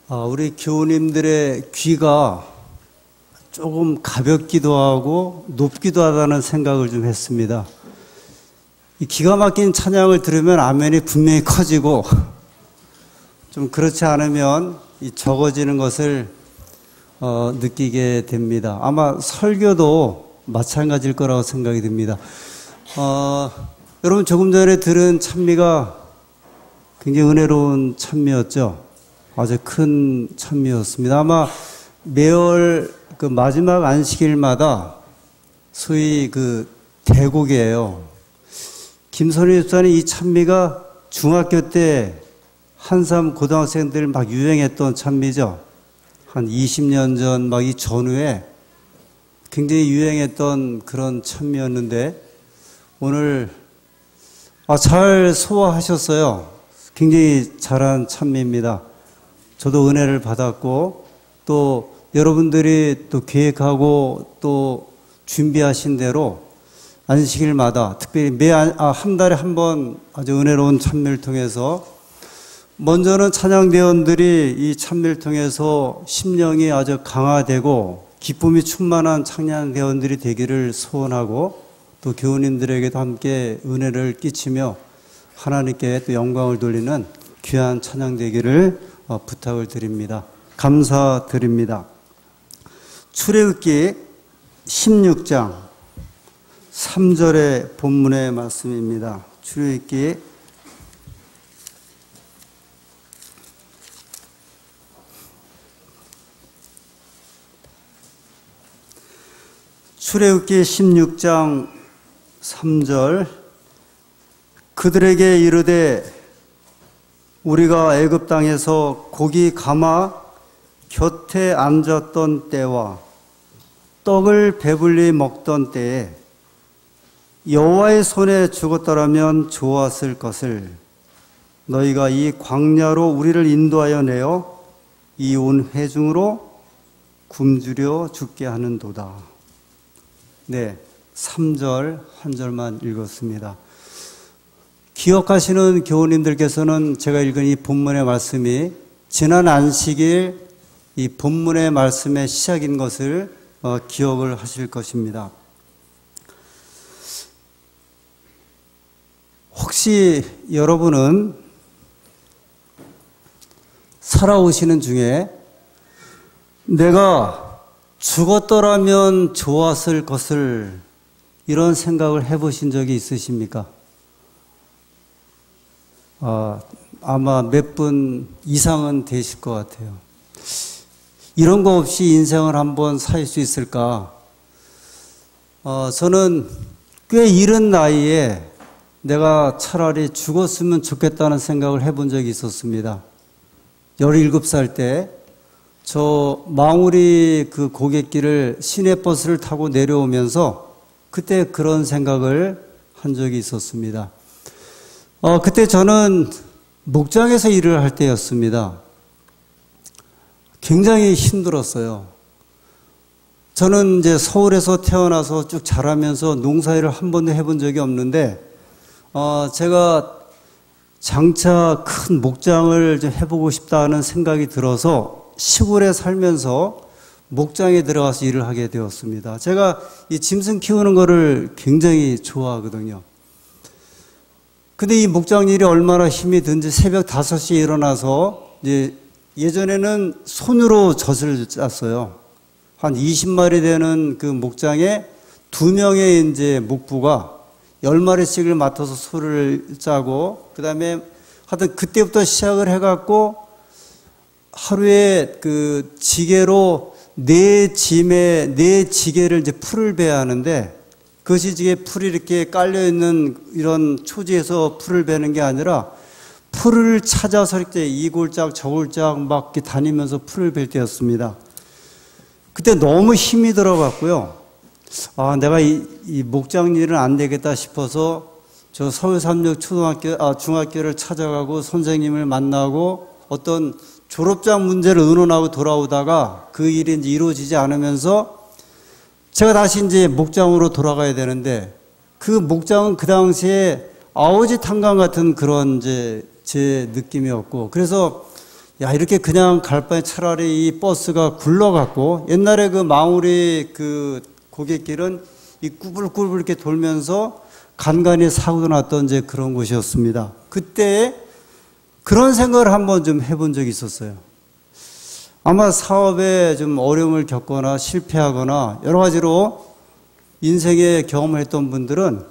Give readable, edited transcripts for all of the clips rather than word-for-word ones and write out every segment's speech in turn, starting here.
우리 교우님들의 귀가 조금 가볍기도 하고 높기도 하다는 생각을 좀 했습니다. 이 기가 막힌 찬양을 들으면 아멘이 분명히 커지고 좀 그렇지 않으면 이 적어지는 것을 느끼게 됩니다. 아마 설교도 마찬가지일 거라고 생각이 듭니다. 여러분 조금 전에 들은 찬미가 굉장히 은혜로운 찬미였죠. 아주 큰 찬미였습니다. 아마 매월 그 마지막 안식일마다 소위 그 대곡이에요. 김선희 집사님 이 찬미가 중학교 때 한삼 고등학생들 막 유행했던 찬미죠. 한 20년 전 막 이 전후에 굉장히 유행했던 그런 찬미였는데 오늘 잘 소화하셨어요. 굉장히 잘한 찬미입니다. 저도 은혜를 받았고 또 여러분들이 또 계획하고 또 준비하신 대로 안식일마다 특별히 한 달에 한 번 아주 은혜로운 찬미를 통해서 먼저는 찬양대원들이 이 찬미를 통해서 심령이 아주 강화되고 기쁨이 충만한 찬양대원들이 되기를 소원하고 또 교우님들에게도 함께 은혜를 끼치며 하나님께 또 영광을 돌리는 귀한 찬양 되기를 부탁을 드립니다. 감사드립니다. 출애굽기 16장 3절의 본문의 말씀입니다. 출애굽기 16장 3절 그들에게 이르되 우리가 애굽 땅에서 고기 감아 곁에 앉았던 때와 떡을 배불리 먹던 때에 여호와의 손에 죽었더라면 좋았을 것을 너희가 이 광야로 우리를 인도하여 내어 이 온 회중으로 굶주려 죽게 하는도다. 네, 3절 한 절만 읽었습니다. 기억하시는 교우님들께서는 제가 읽은 이 본문의 말씀이 지난 안식일 이 본문의 말씀의 시작인 것을 기억을 하실 것입니다. 혹시 여러분은 살아오시는 중에 내가 죽었더라면 좋았을 것을 이런 생각을 해보신 적이 있으십니까? 아마 몇 분 이상은 되실 것 같아요. 이런 거 없이 인생을 한번 살 수 있을까? 저는 꽤 이른 나이에 내가 차라리 죽었으면 좋겠다는 생각을 해본 적이 있었습니다. 17살 때 저 망우리 그 고갯길을 시내버스를 타고 내려오면서 그때 그런 생각을 한 적이 있었습니다. 그때 저는 목장에서 일을 할 때였습니다. 굉장히 힘들었어요. 저는 이제 서울에서 태어나서 쭉 자라면서 농사일을 한 번도 해본 적이 없는데, 제가 장차 큰 목장을 좀 해보고 싶다는 생각이 들어서 시골에 살면서 목장에 들어가서 일을 하게 되었습니다. 제가 이 짐승 키우는 거를 굉장히 좋아하거든요. 근데 이 목장 일이 얼마나 힘이 든지 새벽 5시에 일어나서 예전에는 손으로 젖을 짰어요. 한 20마리 되는 그 목장에 2명의 이제 목부가 10마리씩을 맡아서 소를 짜고 그다음에 하여튼 그때부터 시작을 해갖고 하루에 그 지게로 네 지게를 이제 풀을 베야 하는데 그것이 이제 풀이 이렇게 깔려있는 이런 초지에서 풀을 베는 게 아니라 풀을 찾아서 이렇게 이 골짝 저 골짝 막 이렇게 다니면서 풀을 벨 때였습니다. 그때 너무 힘이 들어갔고요. 내가 이 목장 일은 안 되겠다 싶어서 저 서울 삼육 중학교를 찾아가고 선생님을 만나고 어떤 졸업장 문제를 의논하고 돌아오다가 그 일이 이제 이루어지지 않으면서 제가 다시 이제 목장으로 돌아가야 되는데 그 목장은 그 당시에 아오지 탄광 같은 그런 이제 제 느낌이었고 그래서 야, 이렇게 그냥 갈 바에 차라리 이 버스가 굴러갔고, 옛날에 그 망우리 그 고갯길은 이 꾸불꾸불 이렇게 돌면서 간간히 사고가 났던 이제 그런 곳이었습니다. 그때 그런 생각을 한번 좀 해본 적이 있었어요. 아마 사업에 좀 어려움을 겪거나 실패하거나 여러 가지로 인생에 경험을 했던 분들은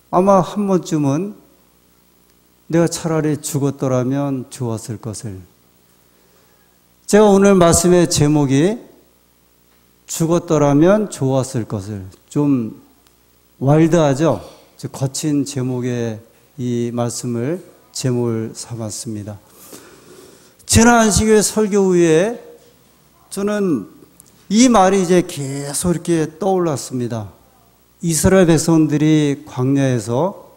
아마 한 번쯤은 내가 차라리 죽었더라면 좋았을 것을. 제가 오늘 말씀의 제목이 죽었더라면 좋았을 것을. 좀 와일드하죠? 거친 제목의 이 말씀을 제목을 삼았습니다. 지난 안식일 설교 후에 저는 이 말이 이제 계속 이렇게 떠올랐습니다. 이스라엘 백성들이 광야에서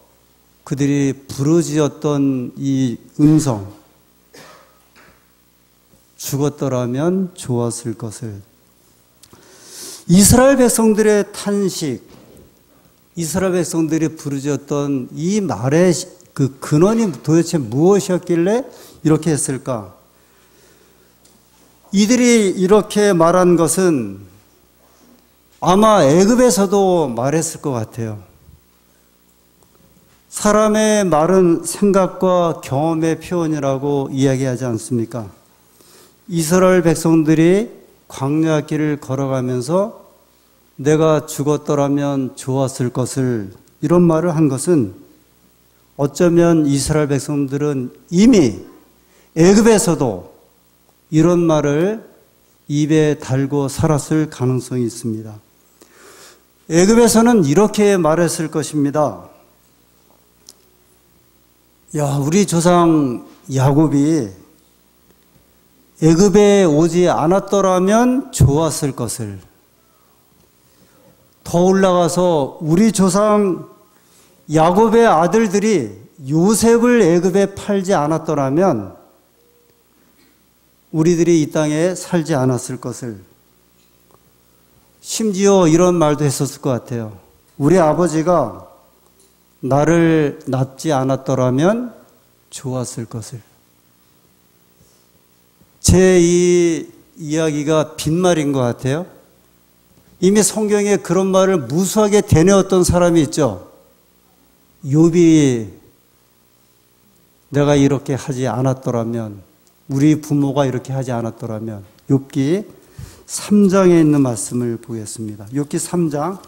그들이 부르짖었던 이 음성, 죽었더라면 좋았을 것을. 이스라엘 백성들의 탄식, 이스라엘 백성들이 부르짖었던 이 말의 그 근원이 도대체 무엇이었길래 이렇게 했을까? 이들이 이렇게 말한 것은 아마 애굽에서도 말했을 것 같아요. 사람의 말은 생각과 경험의 표현이라고 이야기하지 않습니까? 이스라엘 백성들이 광야 길을 걸어가면서 내가 죽었더라면 좋았을 것을, 이런 말을 한 것은 어쩌면 이스라엘 백성들은 이미 애굽에서도 이런 말을 입에 달고 살았을 가능성이 있습니다. 애굽에서는 이렇게 말했을 것입니다. 야, 우리 조상 야곱이 애굽에 오지 않았더라면 좋았을 것을. 더 올라가서 우리 조상 야곱의 아들들이 요셉을 애굽에 팔지 않았더라면 우리들이 이 땅에 살지 않았을 것을. 심지어 이런 말도 했었을 것 같아요. 우리 아버지가 나를 낳지 않았더라면 좋았을 것을. 제 이 이야기가 빈말인 것 같아요. 이미 성경에 그런 말을 무수하게 대내었던 사람이 있죠. 욥이 내가 이렇게 하지 않았더라면, 우리 부모가 이렇게 하지 않았더라면. 욥기 3장에 있는 말씀을 보겠습니다. 욥기 3장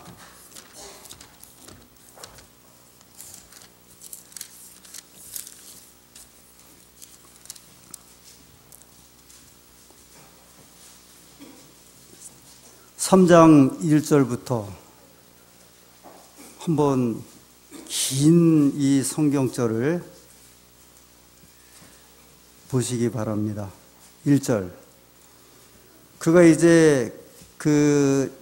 3장 1절부터 한번 긴 이 성경절을 보시기 바랍니다. 1절. 그가 이제 그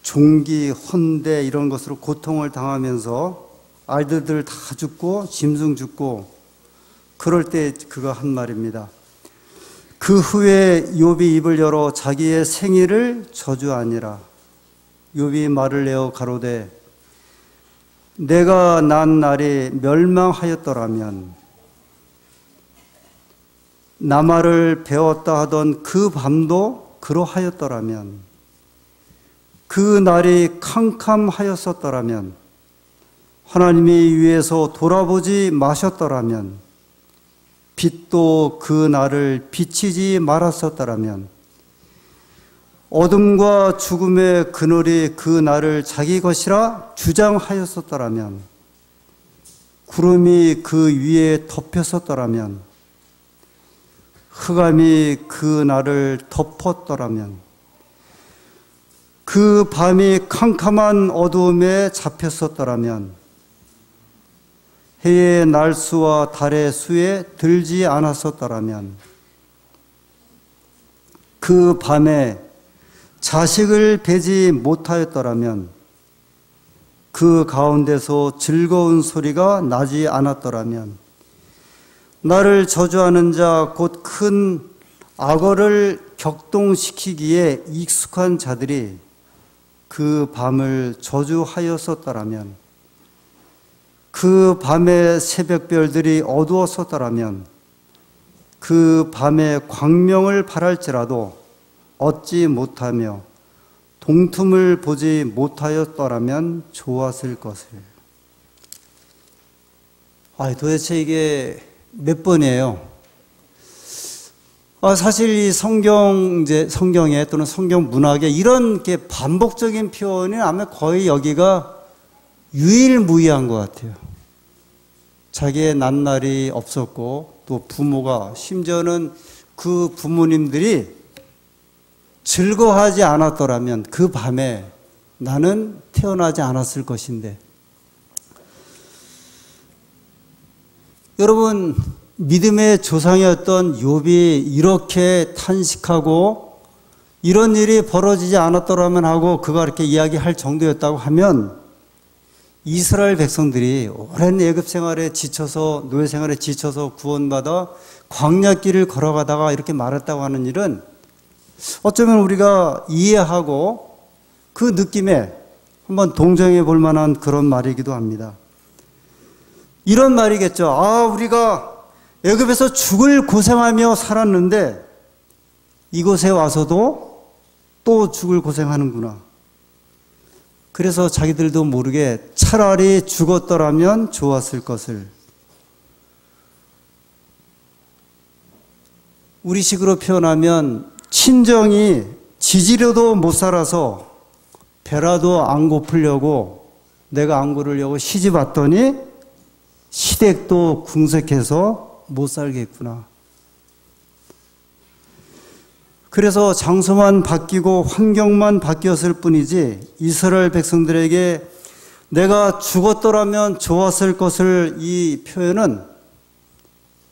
종기, 헌대 이런 것으로 고통을 당하면서 아이들들 다 죽고 짐승 죽고 그럴 때 그가 한 말입니다. 그 후에 욥이 입을 열어 자기의 생일을 저주하니라. 욥이 말을 내어 가로되 내가 난 날이 멸망하였더라면, 나말을 배웠다 하던 그 밤도 그러하였더라면, 그 날이 캄캄하였었더라면, 하나님이 위에서 돌아보지 마셨더라면, 빛도 그 날을 비치지 말았었더라면, 어둠과 죽음의 그늘이 그 날을 자기 것이라 주장하였었더라면, 구름이 그 위에 덮였었더라면, 흑암이 그 날을 덮었더라면, 그 밤이 캄캄한 어두움에 잡혔었더라면, 해의 날수와 달의 수에 들지 않았었더라면, 그 밤에 자식을 베지 못하였더라면, 그 가운데서 즐거운 소리가 나지 않았더라면, 나를 저주하는 자 곧 큰 악어를 격동시키기에 익숙한 자들이 그 밤을 저주하였었더라면, 그 밤의 새벽별들이 어두웠었더라면, 그 밤에 광명을 바랄지라도 얻지 못하며 동틈을 보지 못하였더라면 좋았을 것을. 도대체 이게 몇 번이에요? 사실 이 성경에 또는 성경 문학에 이런 게 반복적인 표현이 아마 거의 여기가 유일무이한 것 같아요. 자기의 낱날이 없었고 또 부모가, 심지어는 그 부모님들이 즐거워하지 않았더라면 그 밤에 나는 태어나지 않았을 것인데. 여러분, 믿음의 조상이었던 욥이 이렇게 탄식하고 이런 일이 벌어지지 않았더라면 하고 그가 이렇게 이야기할 정도였다고 하면, 이스라엘 백성들이 오랜 애굽 생활에 지쳐서, 노예 생활에 지쳐서 구원받아 광야길을 걸어가다가 이렇게 말했다고 하는 일은 어쩌면 우리가 이해하고 그 느낌에 한번 동정해 볼 만한 그런 말이기도 합니다. 이런 말이겠죠. 우리가 애굽에서 죽을 고생하며 살았는데 이곳에 와서도 또 죽을 고생하는구나. 그래서 자기들도 모르게 차라리 죽었더라면 좋았을 것을. 우리식으로 표현하면 친정이 지지려도 못 살아서 배라도 안 고프려고 내가 안 고르려고 시집 왔더니 시댁도 궁색해서 못 살겠구나. 그래서 장소만 바뀌고 환경만 바뀌었을 뿐이지 이스라엘 백성들에게 내가 죽었더라면 좋았을 것을, 이 표현은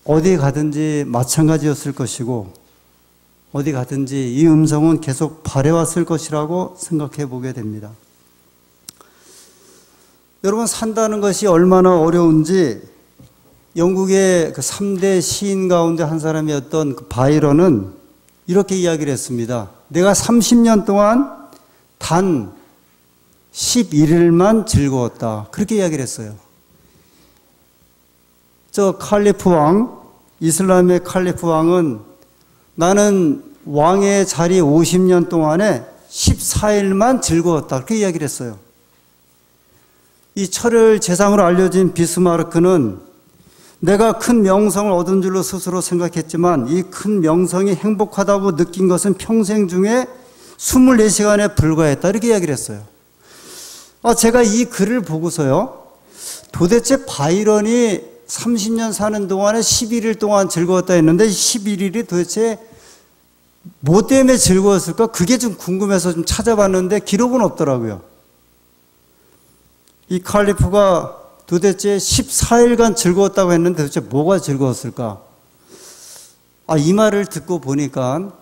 어디 가든지 마찬가지였을 것이고 어디 가든지 이 음성은 계속 발해왔을 것이라고 생각해 보게 됩니다. 여러분, 산다는 것이 얼마나 어려운지 영국의 그 3대 시인 가운데 한 사람이었던 그 바이런은 이렇게 이야기를 했습니다. 내가 30년 동안 단 11일만 즐거웠다. 그렇게 이야기를 했어요. 칼리프 왕, 이슬람의 칼리프 왕은 나는 왕의 자리 50년 동안에 14일만 즐거웠다. 그렇게 이야기를 했어요. 이 철을 재상으로 알려진 비스마르크는 내가 큰 명성을 얻은 줄로 스스로 생각했지만 이 큰 명성이 행복하다고 느낀 것은 평생 중에 24시간에 불과했다. 이렇게 이야기를 했어요. 제가 이 글을 보고서요, 도대체 바이런이 30년 사는 동안에 11일 동안 즐거웠다 했는데 11일이 도대체 뭐 때문에 즐거웠을까? 그게 좀 궁금해서 좀 찾아봤는데 기록은 없더라고요. 이 칼리프가 도대체 14일간 즐거웠다고 했는데 도대체 뭐가 즐거웠을까? 이 말을 듣고 보니까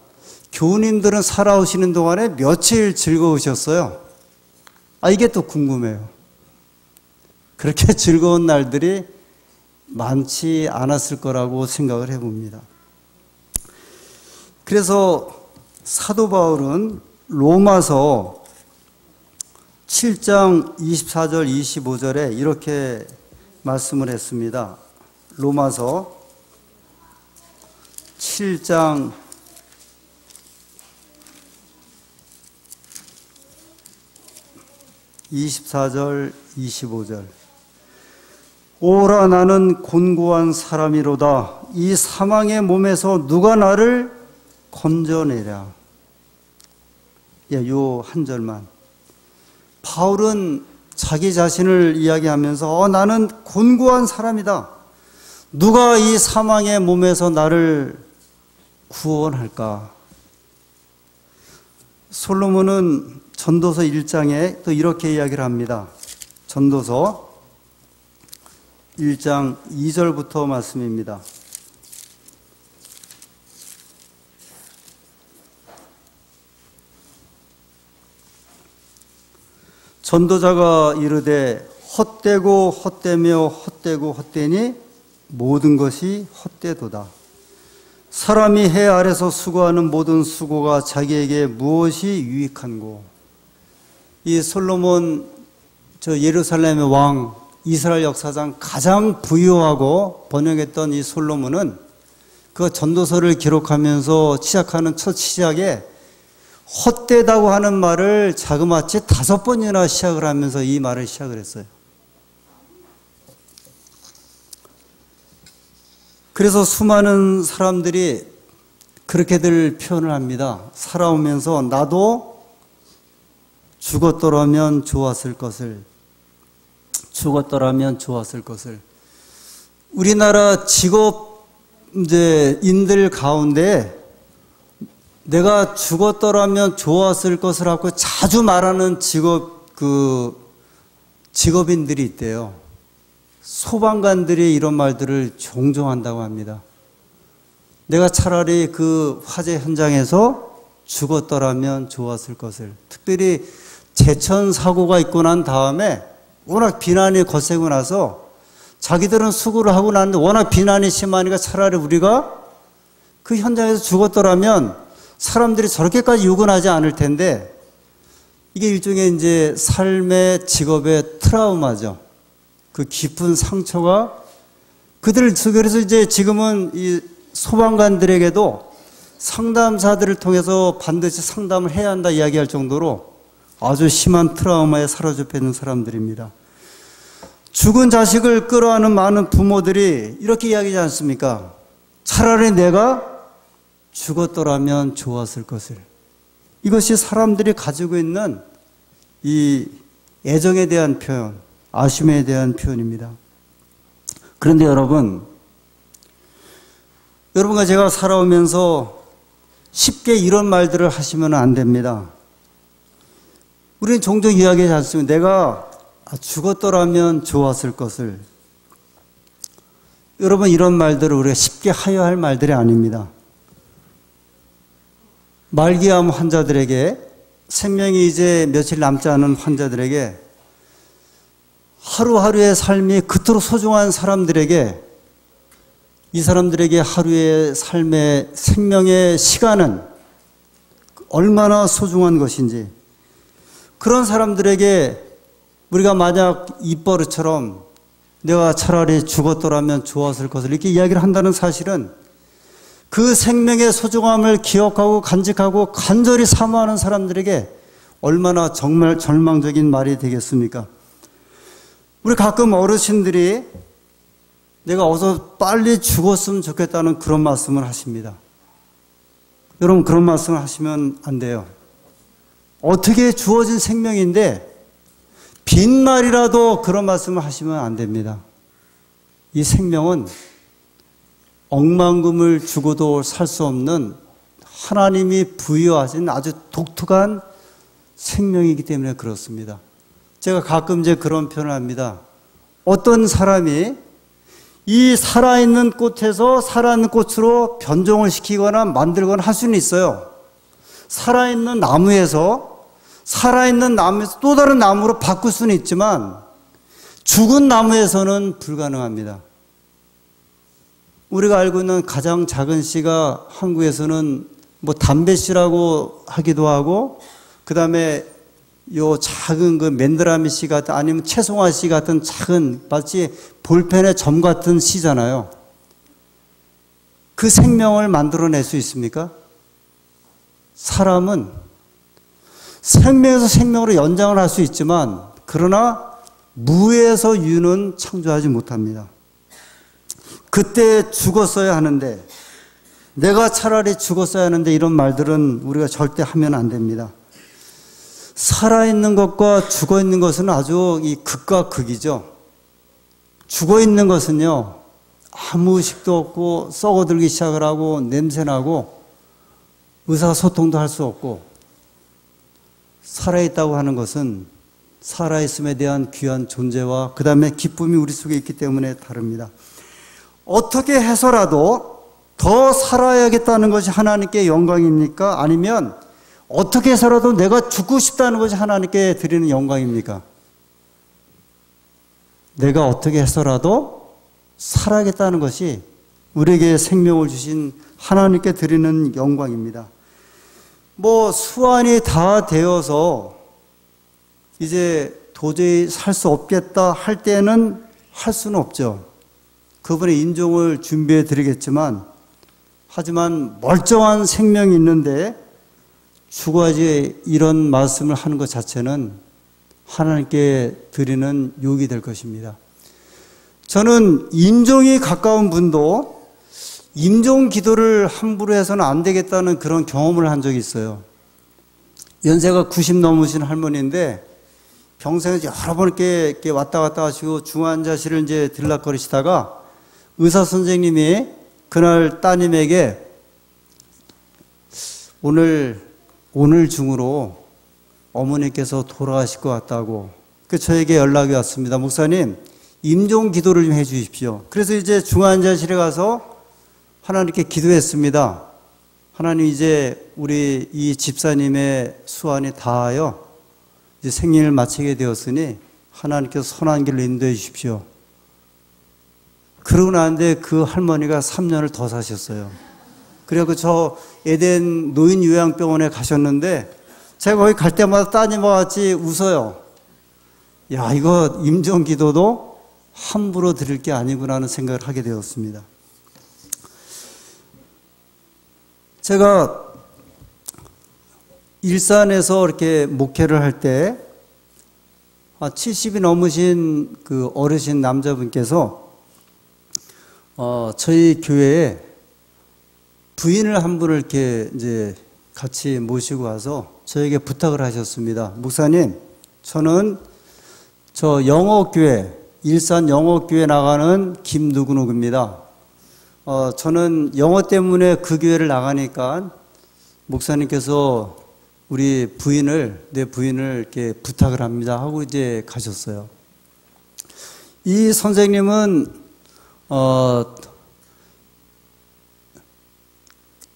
교우님들은 살아오시는 동안에 며칠 즐거우셨어요? 이게 또 궁금해요. 그렇게 즐거운 날들이 많지 않았을 거라고 생각을 해봅니다. 그래서 사도 바울은 로마서 7장 24절 25절에 이렇게 말씀을 했습니다. 로마서 7장 24절 25절. 오라 나는 곤고한 사람이로다. 이 사망의 몸에서 누가 나를 건져내랴. 요 한 절만. 바울은 자기 자신을 이야기하면서 나는 곤고한 사람이다. 누가 이 사망의 몸에서 나를 구원할까? 솔로몬은 전도서 1장에 또 이렇게 이야기를 합니다. 전도서 1장 2절부터 말씀입니다. 전도자가 이르되 헛되고 헛되며 헛되고 헛되니 모든 것이 헛되도다. 사람이 해 아래서 수고하는 모든 수고가 자기에게 무엇이 유익한고. 이 솔로몬, 예루살렘의 왕, 이스라엘 역사상 가장 부유하고 번영했던 이 솔로몬은 그 전도서를 기록하면서 시작하는 첫 시작에 헛되다고 하는 말을 자그마치 5번이나 시작을 하면서 이 말을 시작을 했어요. 그래서 수많은 사람들이 그렇게들 표현을 합니다. 살아오면서 나도 죽었더라면 좋았을 것을, 죽었더라면 좋았을 것을. 우리나라 직업인들 가운데 내가 죽었더라면 좋았을 것을 하고 자주 말하는 직업인들이 있대요. 소방관들이 이런 말들을 종종 한다고 합니다. 내가 차라리 그 화재 현장에서 죽었더라면 좋았을 것을. 특별히 제천 사고가 있고 난 다음에 워낙 비난이 거세고 나서 자기들은 수고를 하고 나는데 워낙 비난이 심하니까 차라리 우리가 그 현장에서 죽었더라면 사람들이 저렇게까지 욕은 하지 않을 텐데, 이게 일종의 이제 삶의 직업의 트라우마죠. 그 깊은 상처가 그래서 이제 지금은 이 소방관들에게도 상담사들을 통해서 반드시 상담을 해야 한다 이야기할 정도로 아주 심한 트라우마에 사로잡혀 있는 사람들입니다. 죽은 자식을 끌어안는 많은 부모들이 이렇게 이야기하지 않습니까? 차라리 내가 죽었더라면 좋았을 것을. 이것이 사람들이 가지고 있는 이 애정에 대한 표현, 아쉬움에 대한 표현입니다. 그런데 여러분과 제가 살아오면서 쉽게 이런 말들을 하시면 안 됩니다. 우리는 종종 이야기하지 않습니까? 내가 죽었더라면 좋았을 것을. 여러분, 이런 말들을 우리가 쉽게 하여야 할 말들이 아닙니다. 말기암 환자들에게, 생명이 이제 며칠 남지 않은 환자들에게, 하루하루의 삶이 그토록 소중한 사람들에게, 이 사람들에게 하루의 삶의 생명의 시간은 얼마나 소중한 것인지, 그런 사람들에게 우리가 만약 입버릇처럼 내가 차라리 죽었더라면 좋았을 것을 이렇게 이야기를 한다는 사실은 그 생명의 소중함을 기억하고 간직하고 간절히 사모하는 사람들에게 얼마나 정말 절망적인 말이 되겠습니까? 우리 가끔 어르신들이 내가 어서 빨리 죽었으면 좋겠다는 그런 말씀을 하십니다. 여러분, 그런 말씀을 하시면 안 돼요. 어떻게 주어진 생명인데 빈말이라도 그런 말씀을 하시면 안 됩니다. 이 생명은 억만금을 주고도 살 수 없는 하나님이 부여하신 아주 독특한 생명이기 때문에 그렇습니다. 제가 가끔 이제 그런 표현을 합니다. 어떤 사람이 이 살아있는 꽃에서 살아있는 꽃으로 변종을 시키거나 만들거나 할 수는 있어요. 살아있는 나무에서 또 다른 나무로 바꿀 수는 있지만 죽은 나무에서는 불가능합니다. 우리가 알고 있는 가장 작은 씨가 한국에서는 뭐 담배씨라고 하기도 하고, 그 다음에 요 작은 그 맨드라미 씨 같은, 아니면 채송화 씨 같은 작은 마치 볼펜의 점 같은 씨잖아요. 그 생명을 만들어낼 수 있습니까? 사람은 생명에서 생명으로 연장을 할 수 있지만, 그러나 무에서 유는 창조하지 못합니다. 그때 죽었어야 하는데, 내가 차라리 죽었어야 하는데, 이런 말들은 우리가 절대 하면 안 됩니다. 살아있는 것과 죽어있는 것은 아주 이 극과 극이죠. 죽어있는 것은요, 아무 의식도 없고 썩어들기 시작을 하고 냄새나고 의사소통도 할 수 없고, 살아있다고 하는 것은 살아있음에 대한 귀한 존재와 그 다음에 기쁨이 우리 속에 있기 때문에 다릅니다. 어떻게 해서라도 더 살아야겠다는 것이 하나님께 영광입니까? 아니면 어떻게 해서라도 내가 죽고 싶다는 것이 하나님께 드리는 영광입니까? 내가 어떻게 해서라도 살아야겠다는 것이 우리에게 생명을 주신 하나님께 드리는 영광입니다. 뭐 수완이 다 되어서 이제 도저히 살 수 없겠다 할 때는 할 수는 없죠. 그분의 인종을 준비해 드리겠지만, 하지만 멀쩡한 생명이 있는데 죽어야지 이런 말씀을 하는 것 자체는 하나님께 드리는 욕이 될 것입니다. 저는 임종이 가까운 분도 임종 기도를 함부로 해서는 안 되겠다는 그런 경험을 한 적이 있어요. 연세가 90 넘으신 할머니인데 평생에 여러 번 이렇게 왔다 갔다 하시고 중환자실을 이제 들락거리시다가 의사 선생님이 그날 따님에게 오늘 중으로 어머니께서 돌아가실 것 같다고 저에게 연락이 왔습니다. 목사님, 임종 기도를 좀 해 주십시오. 그래서 이제 중환자실에 가서 하나님께 기도했습니다. 하나님, 이제 우리 이 집사님의 수완이 다하여 이제 생일을 마치게 되었으니 하나님께서 선한 길로 인도해 주십시오. 그러고 나는데 그 할머니가 3년을 더 사셨어요. 그리고 저 에덴 노인 요양병원에 가셨는데 제가 거기 갈 때마다 따님과 같이 웃어요. 야, 이거 임종 기도도 함부로 드릴 게 아니구나 하는 생각을 하게 되었습니다. 제가 일산에서 이렇게 목회를 할 때 70이 넘으신 그 어르신 남자분께서 저희 교회에 부인을 한 분을 이렇게 이제 같이 모시고 와서 저에게 부탁을 하셨습니다. 목사님, 저는 저 영어교회, 일산 영어교회 나가는 김누구누구입니다. 저는 영어 때문에 그 교회를 나가니까 목사님께서 우리 부인을, 내 부인을 이렇게 부탁을 합니다 하고 이제 가셨어요. 이 선생님은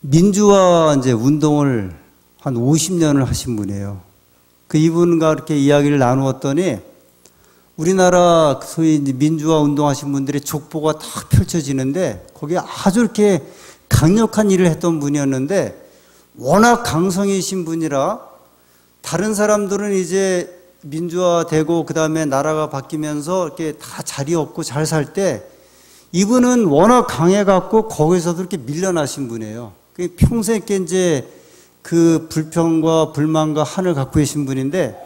민주화 이제 운동을 한 50년을 하신 분이에요. 그 이분과 이렇게 이야기를 나누었더니 우리나라 소위 민주화 운동하신 분들의 족보가 딱 펼쳐지는데 거기에 아주 이렇게 강력한 일을 했던 분이었는데 워낙 강성이신 분이라 다른 사람들은 이제 민주화되고 그 다음에 나라가 바뀌면서 이렇게 다 자리 없고 잘 살 때 이분은 워낙 강해갖고 거기서도 이렇게 밀려나신 분이에요. 평생 이제 그 불평과 불만과 한을 갖고 계신 분인데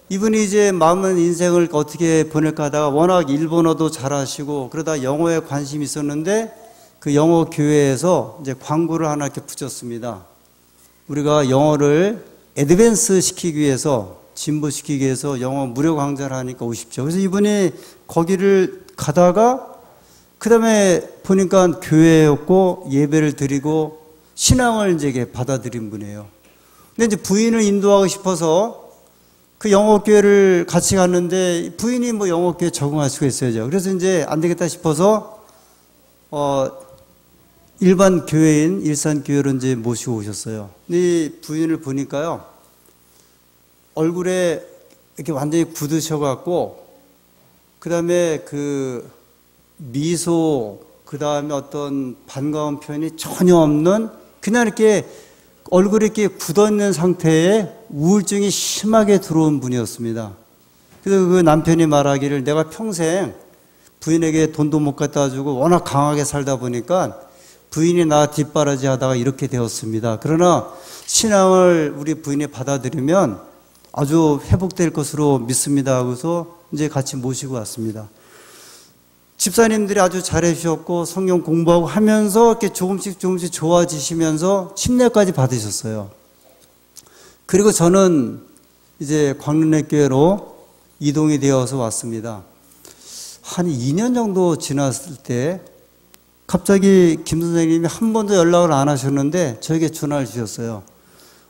이분이 이제 남은 인생을 어떻게 보낼까 하다가 워낙 일본어도 잘하시고 그러다 영어에 관심이 있었는데 그 영어 교회에서 이제 광고를 하나 이렇게 붙였습니다. 우리가 영어를 애드밴스 시키기 위해서, 진보시키기 위해서 영어 무료 강좌를 하니까 오십시오. 그래서 이분이 거기를 가다가 그 다음에 보니까 교회였고 예배를 드리고 신앙을 이제 받아들인 분이에요. 근데 이제 부인을 인도하고 싶어서 그 영어교회를 같이 갔는데 부인이 뭐 영어교회에 적응할 수가 있어야죠. 그래서 이제 안 되겠다 싶어서 일반 교회인 일산교회로 이제 모시고 오셨어요. 근데 이 부인을 보니까요, 얼굴에 이렇게 완전히 굳으셔갖고, 그 다음에 그 미소, 그 다음에 어떤 반가운 표현이 전혀 없는 그냥 이렇게 얼굴이 이렇게 굳어있는 상태에 우울증이 심하게 들어온 분이었습니다. 그래서 그 남편이 말하기를 내가 평생 부인에게 돈도 못 갖다 주고 워낙 강하게 살다 보니까 부인이 나 뒷바라지 하다가 이렇게 되었습니다. 그러나 신앙을 우리 부인이 받아들이면 아주 회복될 것으로 믿습니다 하고서 이제 같이 모시고 왔습니다. 집사님들이 아주 잘해 주셨고 성경 공부하고 하면서 이렇게 조금씩 좋아지시면서 침례까지 받으셨어요. 그리고 저는 이제 광릉내교회로 이동이 되어서 왔습니다. 한 2년 정도 지났을 때 갑자기 김 선생님이 한 번도 연락을 안 하셨는데 저에게 전화를 주셨어요.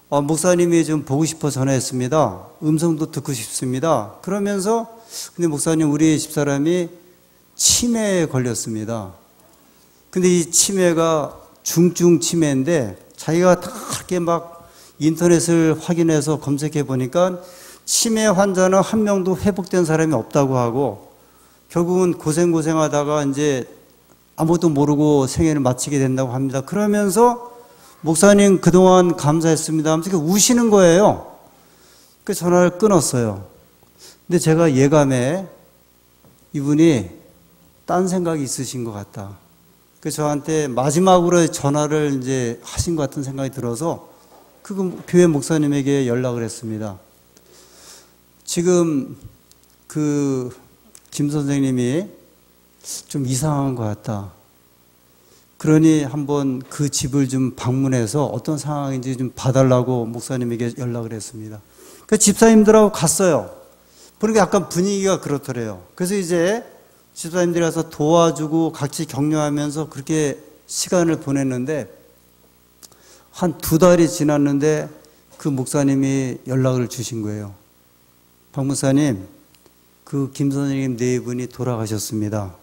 목사님이 좀 보고 싶어 전화했습니다. 음성도 듣고 싶습니다. 그러면서 근데 목사님 우리 집사람이 치매에 걸렸습니다. 근데 이 치매가 중증 치매인데 자기가 다 이렇게 막 인터넷을 확인해서 검색해 보니까 치매 환자는 한 명도 회복된 사람이 없다고 하고 결국은 고생하다가 이제 아무것도 모르고 생애를 마치게 된다고 합니다. 그러면서 목사님 그동안 감사했습니다 하면서 우시는 거예요. 그 전화를 끊었어요. 근데 제가 예감에 이분이 딴 생각이 있으신 것 같다. 그 저한테 마지막으로 전화를 이제 하신 것 같은 생각이 들어서 그 교회 목사님에게 연락을 했습니다. 지금 그 김 선생님이 좀 이상한 것 같다. 그러니 한번 그 집을 좀 방문해서 어떤 상황인지 좀 봐달라고 목사님에게 연락을 했습니다. 그 집사님들하고 갔어요. 그러니까 약간 분위기가 그렇더래요. 그래서 이제 집사님들이 가서 도와주고 같이 격려하면서 그렇게 시간을 보냈는데 한 2달이 지났는데 그 목사님이 연락을 주신 거예요. 박 목사님, 그 김 선생님 네 분이 돌아가셨습니다.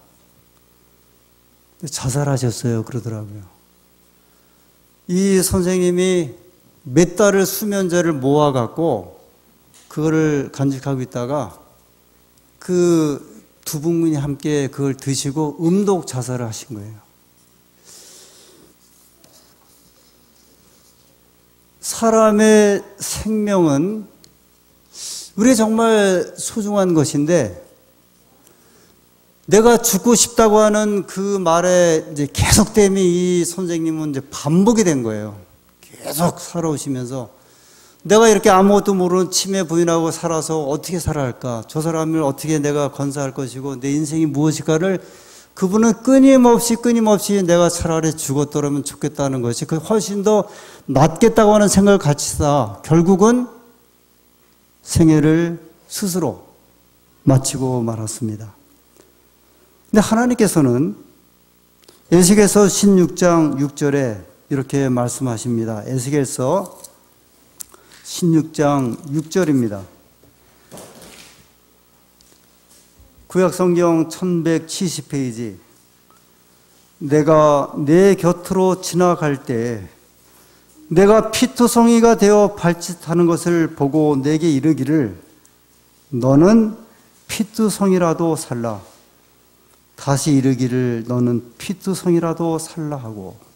자살하셨어요. 그러더라고요. 이 선생님이 몇 달을 수면제를 모아갖고 그거를 간직하고 있다가 그 두 분이 함께 그걸 드시고 음독 자살을 하신 거예요. 사람의 생명은 우리 정말 소중한 것인데 내가 죽고 싶다고 하는 그 말에 이제 계속됨이 이 선생님은 이제 반복이 된 거예요. 계속 살아오시면서 내가 이렇게 아무것도 모르는 치매 부인하고 살아서 어떻게 살아야 할까? 저 사람을 어떻게 내가 건사할 것이고 내 인생이 무엇일까를 그분은 끊임없이 내가 차라리 죽었더라면 좋겠다는 것이 그 훨씬 더 낫겠다고 하는 생각을 같이 사 결국은 생애를 스스로 마치고 말았습니다. 근데 하나님께서는 에스겔서 16장 6절에 이렇게 말씀하십니다. 에스겔서 16장 6절입니다. 구약성경 1170페이지. 내가 내 곁으로 지나갈 때 내가 피투성이가 되어 발짓하는 것을 보고 내게 이르기를 너는 피투성이라도 살라. 다시 이르기를 너는 피투성이라도 살라 하고.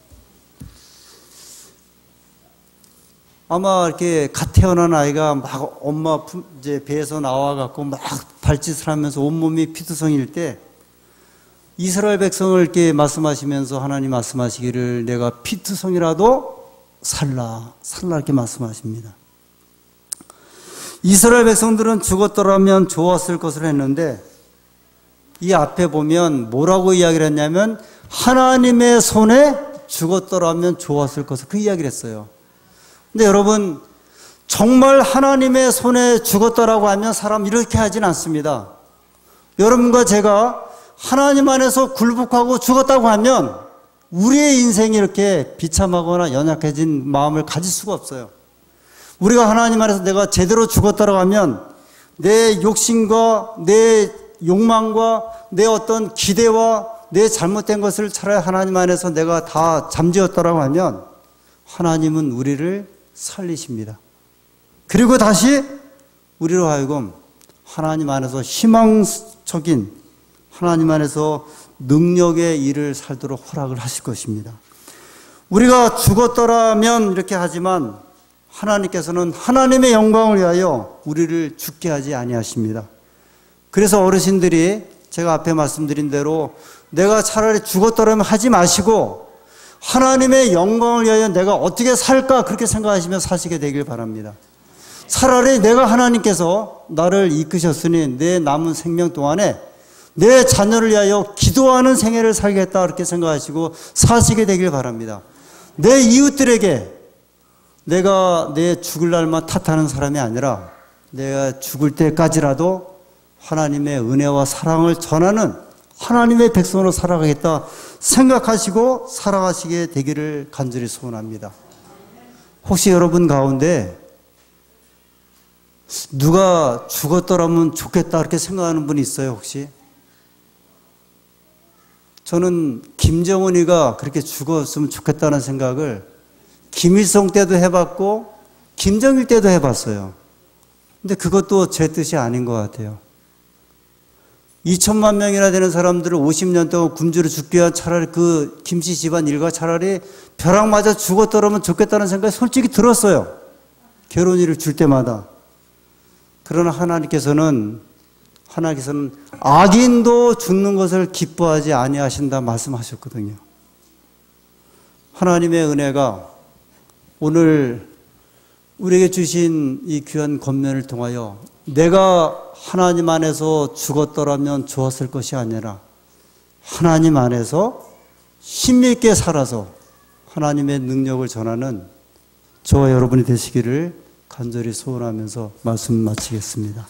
아마 이렇게 갓 태어난 아이가 막 엄마 이제 배에서 나와갖고 막 발짓을 하면서 온몸이 피투성일 때 이스라엘 백성을 이렇게 말씀하시면서 하나님 말씀하시기를 내가 피투성이라도 살라 이렇게 말씀하십니다. 이스라엘 백성들은 죽었더라면 좋았을 것을 했는데 이 앞에 보면 뭐라고 이야기를 했냐면 하나님의 손에 죽었더라면 좋았을 것을 그 이야기를 했어요. 근데 여러분 정말 하나님의 손에 죽었다라고 하면 사람 이렇게 하진 않습니다. 여러분과 제가 하나님 안에서 굴복하고 죽었다고 하면 우리의 인생이 이렇게 비참하거나 연약해진 마음을 가질 수가 없어요. 우리가 하나님 안에서 내가 제대로 죽었다라고 하면 내 욕심과 내 욕망과 내 어떤 기대와 내 잘못된 것을 차라리 하나님 안에서 내가 다 잠재웠다라고 하면 하나님은 우리를 살리십니다. 그리고 다시 우리로 하여금 하나님 안에서 희망적인 하나님 안에서 능력의 일을 살도록 허락을 하실 것입니다. 우리가 죽었더라면 이렇게 하지만 하나님께서는 하나님의 영광을 위하여 우리를 죽게 하지 아니하십니다. 그래서 어르신들이 제가 앞에 말씀드린 대로 내가 차라리 죽었더라면 하지 마시고 하나님의 영광을 위하여 내가 어떻게 살까 그렇게 생각하시며 사시게 되길 바랍니다. 차라리 내가 하나님께서 나를 이끄셨으니 내 남은 생명 동안에 내 자녀를 위하여 기도하는 생애를 살겠다 그렇게 생각하시고 사시게 되길 바랍니다. 내 이웃들에게 내가 내 죽을 날만 탓하는 사람이 아니라 내가 죽을 때까지라도 하나님의 은혜와 사랑을 전하는 하나님의 백성으로 살아가겠다 생각하시고 살아가시게 되기를 간절히 소원합니다. 혹시 여러분 가운데 누가 죽었더라면 좋겠다 그렇게 생각하는 분이 있어요 혹시? 저는 김정은이가 그렇게 죽었으면 좋겠다는 생각을 김일성 때도 해봤고 김정일 때도 해봤어요. 근데 그것도 제 뜻이 아닌 것 같아요. 2천만 명이나 되는 사람들을 50년 동안 굶주려 죽게 한 차라리 그 김씨 집안 일가 차라리 벼락 맞아 죽었더라면 좋겠다는 생각이 솔직히 들었어요. 결혼일을 줄 때마다. 그러나 하나님께서는 악인도 죽는 것을 기뻐하지 아니하신다 말씀하셨거든요. 하나님의 은혜가 오늘 우리에게 주신 이 귀한 권면을 통하여 내가 하나님 안에서 죽었더라면 좋았을 것이 아니라 하나님 안에서 힘있게 살아서 하나님의 능력을 전하는 저와 여러분이 되시기를 간절히 소원하면서 말씀 마치겠습니다.